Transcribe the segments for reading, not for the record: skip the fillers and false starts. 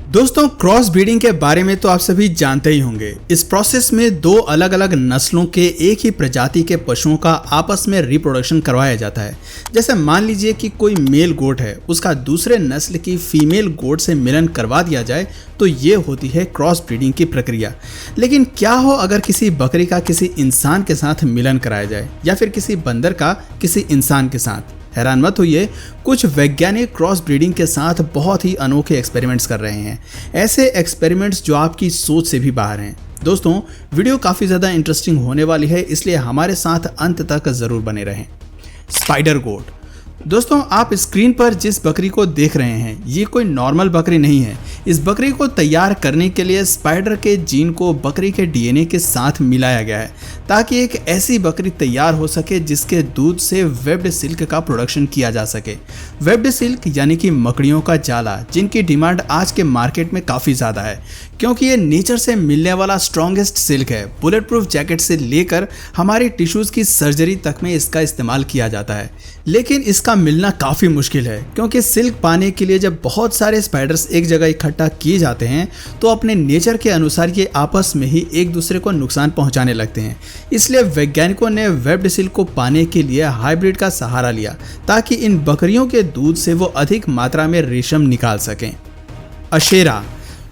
दोस्तों, cross breeding के बारे में तो आप सभी जानते ही होंगे। इस प्रोसेस में दो अलग अलग नस्लों के एक ही प्रजाति के पशुओं का आपस में रिप्रोडक्शन करवाया जाता है। जैसे मान लीजिए कि कोई मेल गोट है, उसका दूसरे नस्ल की फीमेल गोट से मिलन करवा दिया जाए तो ये होती है क्रॉस ब्रीडिंग की प्रक्रिया। लेकिन क्या हो अगर किसी बकरी का किसी इंसान के साथ मिलन कराया जाए या फिर किसी बंदर का किसी इंसान के साथ? हैरान मत होइए, कुछ वैज्ञानिक क्रॉस ब्रीडिंग के साथ बहुत ही अनोखे एक्सपेरिमेंट्स कर रहे हैं, ऐसे एक्सपेरिमेंट्स जो आपकी सोच से भी बाहर हैं। दोस्तों, वीडियो काफ़ी ज़्यादा इंटरेस्टिंग होने वाली है, इसलिए हमारे साथ अंत तक ज़रूर बने रहें। स्पाइडर गोट। दोस्तों, आप स्क्रीन पर जिस बकरी को देख रहे हैं ये कोई नॉर्मल बकरी नहीं है। इस बकरी को तैयार करने के लिए स्पाइडर के जीन को बकरी के डीएनए के साथ मिलाया गया है ताकि एक ऐसी बकरी तैयार हो सके जिसके दूध से वेब्ड सिल्क का प्रोडक्शन किया जा सके। वेब्ड सिल्क यानी कि मकड़ियों का जाला, जिनकी डिमांड आज के मार्केट में काफ़ी ज़्यादा है क्योंकि ये नेचर से मिलने वाला स्ट्रॉन्गेस्ट सिल्क है। बुलेट प्रूफ जैकेट से लेकर हमारी टिश्यूज़ की सर्जरी तक में इसका इस्तेमाल किया जाता है। लेकिन इसका मिलना काफ़ी मुश्किल है क्योंकि सिल्क पाने के लिए जब बहुत सारे स्पाइडर्स एक जगह इकट्ठा किए जाते हैं तो अपने नेचर के अनुसार ये आपस में ही एक दूसरे को नुकसान पहुंचाने लगते हैं। इसलिए वैज्ञानिकों ने वेब्ड सिल्क को पाने के लिए हाइब्रिड का सहारा लिया ताकि इन बकरियों के दूध से वो अधिक मात्रा में रेशम निकाल सकें। अशेरा।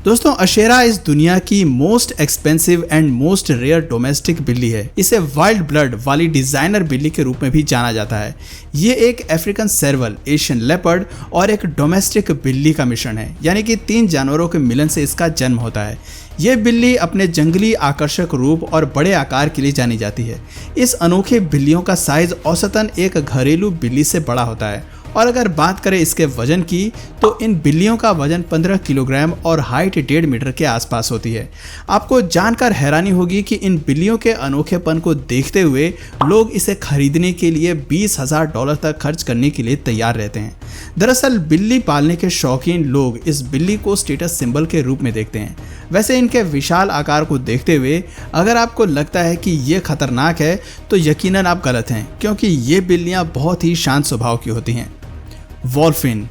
दोस्तों, अशेरा इस दुनिया की most expensive and most rare domestic बिल्ली है। इसे वाइल्ड ब्लड वाली डिजाइनर बिल्ली के रूप में भी जाना जाता है। ये एक अफ्रीकन सेरवल, एशियन लेपर्ड और एक डोमेस्टिक बिल्ली का मिश्रण है, यानी कि 3 जानवरों के मिलन से इसका जन्म होता है। ये बिल्ली अपने जंगली आकर्षक रूप और बड़े आकार के लिए जानी जाती है। इस अनोखे बिल्लियों का साइज औसतन एक घरेलू बिल्ली से बड़ा होता है और अगर बात करें इसके वजन की तो इन बिल्लियों का वजन 15 किलोग्राम और हाइट 1.5 मीटर के आसपास होती है। आपको जानकर हैरानी होगी कि इन बिल्लियों के अनोखेपन को देखते हुए लोग इसे खरीदने के लिए $20,000 तक खर्च करने के लिए तैयार रहते हैं। दरअसल बिल्ली पालने के शौकीन लोग इस बिल्ली को स्टेटस सिंबल के रूप में देखते हैं। वैसे इनके विशाल आकार को देखते हुए अगर आपको लगता है कि ये खतरनाक है तो यकीनन आप गलत हैं, क्योंकि ये बिल्लियां बहुत ही शांत स्वभाव की होती हैं। वॉल्फिन।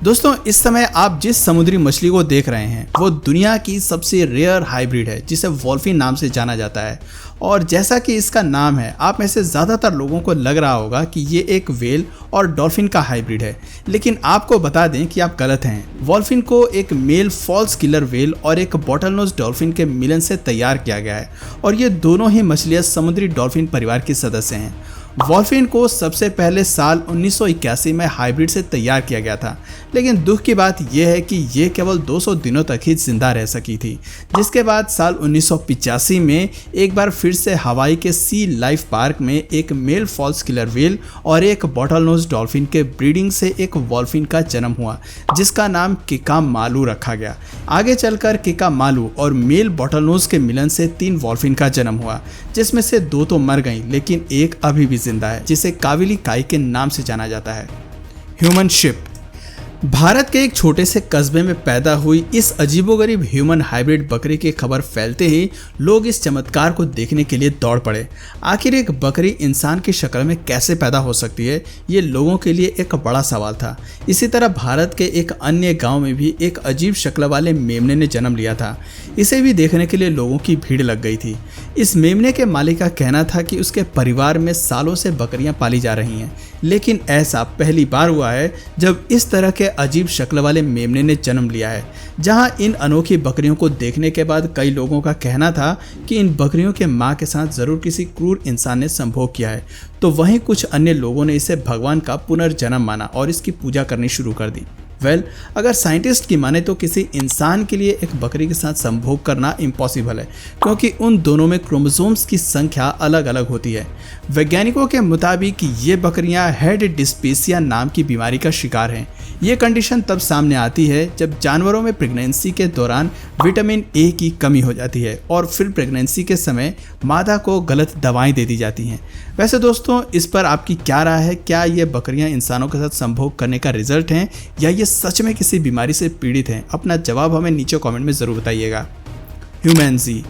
दोस्तों, इस समय आप जिस समुद्री मछली को देख रहे हैं वो दुनिया की सबसे रेयर हाइब्रिड है जिसे वॉल्फिन नाम से जाना जाता है। और जैसा कि इसका नाम है, आप में से ज़्यादातर लोगों को लग रहा होगा कि ये एक व्हेल और डॉल्फिन का हाइब्रिड है, लेकिन आपको बता दें कि आप गलत हैं। वॉल्फिन को एक मेल फॉल्स किलर व्हेल और एक बॉटलनोज डॉल्फिन के मिलन से तैयार किया गया है और ये दोनों ही मछलियाँ समुद्री डॉल्फिन परिवार के सदस्य हैं। वॉल्फिन को सबसे पहले साल 1981 में हाइब्रिड से तैयार किया गया था, लेकिन दुख की बात यह है कि ये केवल 200 दिनों तक ही जिंदा रह सकी थी, जिसके बाद साल 1985 में एक बार फिर से हवाई के सी लाइफ पार्क में एक मेल फॉल्स किलर व्हेल और एक बॉटलनोज डॉल्फिन के ब्रीडिंग से एक वॉल्फिन का जन्म हुआ जिसका नाम किका मालू रखा गया। आगे चलकर किका मालू और मेल बॉटलनोज के मिलन से 3 वॉल्फिन का जन्म हुआ, जिसमें से 2 तो मर गईं लेकिन एक अभी भी जिंदा है, जिसे काविली काई के नाम से जाना जाता है। Human ship. भारत के एक छोटे से कस्बे में पैदा हुई इस अजीबोगरीब ह्यूमन हाइब्रिड बकरी की खबर फैलते ही लोग इस चमत्कार को देखने के लिए दौड़ पड़े। आखिर एक बकरी इंसान की शक्ल में कैसे पैदा हो सकती है, ये लोगों के लिए एक बड़ा सवाल था। इसी तरह भारत के एक अन्य गांव में भी एक अजीब शक्ल वाले मेमने ने जन्म लिया था। इसे भी देखने के लिए लोगों की भीड़ लग गई थी। इस मेमने के मालिक का कहना था कि उसके परिवार में सालों से बकरियां पाली जा रही हैं, लेकिन ऐसा पहली बार हुआ है जब इस तरह के अजीब शक्ल वाले मेमने ने जन्म लिया है। जहां इन अनोखी बकरियों को देखने के बाद कई लोगों का कहना था कि इन बकरियों के मां के साथ जरूर किसी क्रूर इंसान ने संभोग किया है, तो वहीं कुछ अन्य लोगों ने इसे भगवान का पुनर्जन्म माना और इसकी पूजा करनी शुरू कर दी। अगर साइंटिस्ट की माने तो किसी इंसान के लिए एक बकरी के साथ संभोग करना इम्पॉसिबल है, क्योंकि उन दोनों में क्रोमोसोम्स की संख्या अलग अलग होती है। वैज्ञानिकों के मुताबिक ये बकरियां हेड डिस्पेसिया नाम की बीमारी का शिकार हैं। ये कंडीशन तब सामने आती है जब जानवरों में प्रेगनेंसी के दौरान विटामिन ए की कमी हो जाती है और फिर प्रेगनेंसी के समय मादा को गलत दवाएं दे दी जाती हैं। वैसे दोस्तों, इस पर आपकी क्या राय है? क्या ये बकरियां इंसानों के साथ संभोग करने का रिजल्ट हैं या ये सच में किसी बीमारी से पीड़ित हैं? अपना जवाब हमें नीचे कमेंट में ज़रूर बताइएगा। ह्यूमैंजी।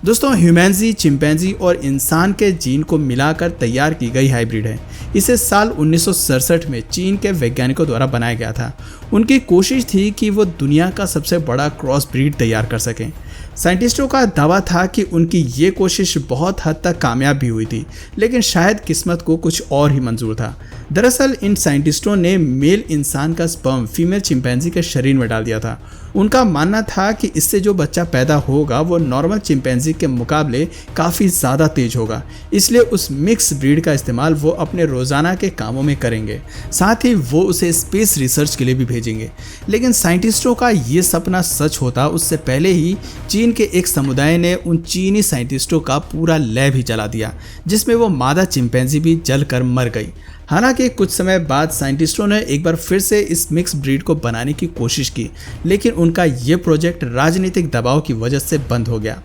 दोस्तों ह्यूमैंजी चिंपैंजी और इंसान के जीन को मिलाकर तैयार की गई हाइब्रिड है। इसे साल 1967 में चीन के वैज्ञानिकों द्वारा बनाया गया था। उनकी कोशिश थी कि वो दुनिया का सबसे बड़ा क्रॉस ब्रीड तैयार कर सकें। साइंटिस्टों का दावा था कि उनकी ये कोशिश बहुत हद तक कामयाब भी हुई थी, लेकिन शायद किस्मत को कुछ और ही मंजूर था। दरअसल इन साइंटिस्टों ने मेल इंसान का स्पर्म फीमेल चिंपैंजी के शरीर में डाल दिया था। उनका मानना था कि इससे जो बच्चा पैदा होगा वो नॉर्मल चिंपैंजी के मुकाबले काफ़ी ज़्यादा तेज होगा, इसलिए उस मिक्स ब्रीड का इस्तेमाल वो अपने रोज़ाना के कामों में करेंगे, साथ ही वो उसे स्पेस रिसर्च के लिए भी भेजेंगे। लेकिन साइंटिस्टों का ये सपना सच होता उससे पहले ही चीन के एक समुदाय ने उन चीनी साइंटिस्टों का पूरा लैब ही जला दिया, जिसमें वो मादा चिंपैंजी भी जलकर मर गई। हालांकि कुछ समय बाद साइंटिस्टों ने एक बार फिर से इस मिक्स ब्रीड को बनाने की कोशिश की, लेकिन उनका ये प्रोजेक्ट राजनीतिक दबाव की वजह से बंद हो गया।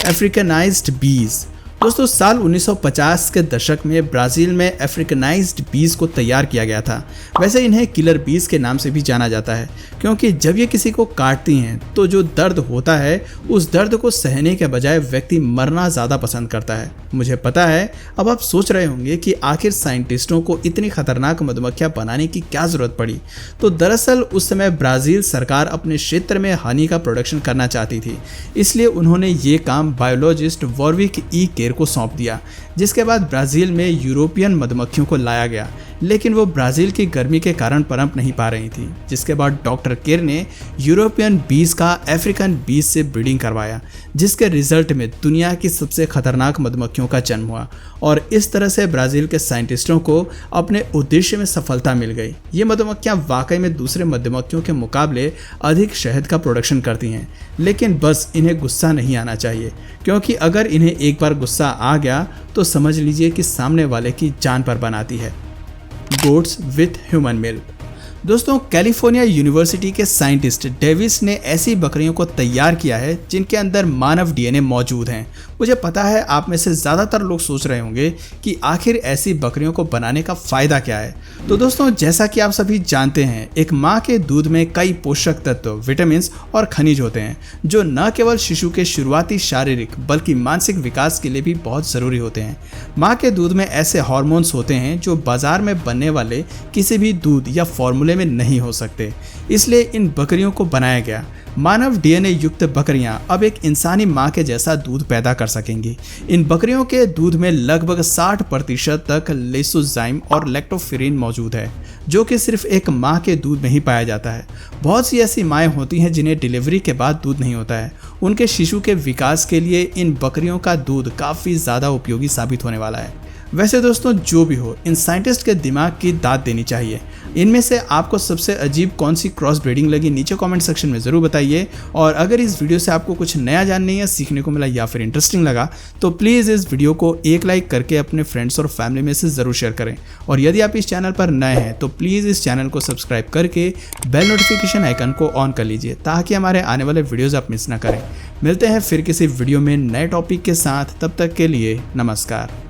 अफ्रीकनाइज्ड बीज। दोस्तों साल 1950 के दशक में ब्राज़ील में अफ्रीकनाइज्ड बीज को तैयार किया गया था। वैसे इन्हें किलर बीज के नाम से भी जाना जाता है, क्योंकि जब ये किसी को काटती हैं तो जो दर्द होता है उस दर्द को सहने के बजाय व्यक्ति मरना ज़्यादा पसंद करता है। मुझे पता है अब आप सोच रहे होंगे कि आखिर साइंटिस्टों को इतनी खतरनाक मधुमक्खियाँ बनाने की क्या ज़रूरत पड़ी। तो दरअसल उस समय ब्राज़ील सरकार अपने क्षेत्र में हनी का प्रोडक्शन करना चाहती थी, इसलिए उन्होंने ये काम बायोलॉजिस्ट वॉरविक ई केर को सौंप दिया, जिसके बाद ब्राज़ील में यूरोपियन मधुमक्खियों को लाया गया, लेकिन वो ब्राज़ील की गर्मी के कारण पनप नहीं पा रही थी। जिसके बाद डॉक्टर केर ने यूरोपियन बीज का अफ्रीकन बीज से ब्रीडिंग करवाया, जिसके रिजल्ट में दुनिया की सबसे खतरनाक मधुमक्खियों का जन्म हुआ और इस तरह से ब्राज़ील के साइंटिस्टों को अपने उद्देश्य में सफलता मिल गई। ये मधुमक्खियाँ वाकई में दूसरे मधुमक्खियों के मुकाबले अधिक शहद का प्रोडक्शन करती हैं, लेकिन बस इन्हें गुस्सा नहीं आना चाहिए, क्योंकि अगर इन्हें एक बार गुस्सा आ गया तो समझ लीजिए कि सामने वाले की जान पर बनाती है। Goats with human milk. दोस्तों कैलिफोर्निया यूनिवर्सिटी के साइंटिस्ट डेविस ने ऐसी बकरियों को तैयार किया है जिनके अंदर मानव डीएनए मौजूद हैं। मुझे पता है आप में से ज़्यादातर लोग सोच रहे होंगे कि आखिर ऐसी बकरियों को बनाने का फ़ायदा क्या है। तो दोस्तों जैसा कि आप सभी जानते हैं, एक माँ के दूध में कई पोषक तत्व, विटामिन और खनिज होते हैं, जो न केवल शिशु के शुरुआती शारीरिक बल्कि मानसिक विकास के लिए भी बहुत ज़रूरी होते हैं। माँ के दूध में ऐसे हार्मोन्स होते हैं जो बाजार में बनने वाले किसी भी दूध या फॉर्मूले में नहीं हो सकते, इसलिए इन बकरियों को बनाया गया। मानव डीएनए युक्त बकरियां अब एक इंसानी मां के जैसा दूध पैदा कर सकेंगी। इन बकरियों के दूध में लगभग 60% तक लेसोजाइम और लैक्टोफेरिन मौजूद है, जो कि सिर्फ एक मां के दूध में ही पाया जाता है। बहुत सी ऐसी माएँ होती हैं जिन्हें डिलीवरी के बाद दूध नहीं होता है। उनके शिशु के विकास के लिए इन बकरियों का दूध काफ़ी ज़्यादा उपयोगी साबित होने वाला है। वैसे दोस्तों जो भी हो, इन साइंटिस्ट के दिमाग की दाद देनी चाहिए। इनमें से आपको सबसे अजीब कौन सी क्रॉस ब्रीडिंग लगी नीचे कमेंट सेक्शन में ज़रूर बताइए। और अगर इस वीडियो से आपको कुछ नया जानने या सीखने को मिला या फिर इंटरेस्टिंग लगा तो प्लीज़ इस वीडियो को एक लाइक करके अपने फ्रेंड्स और फैमिली में से ज़रूर शेयर करें। और यदि आप इस चैनल पर नए हैं तो प्लीज़ इस चैनल को सब्सक्राइब करके बेल नोटिफिकेशन आइकन को ऑन कर लीजिए, ताकि हमारे आने वाले वीडियोज़ आप मिस ना करें। मिलते हैं फिर किसी वीडियो में नए टॉपिक के साथ, तब तक के लिए नमस्कार।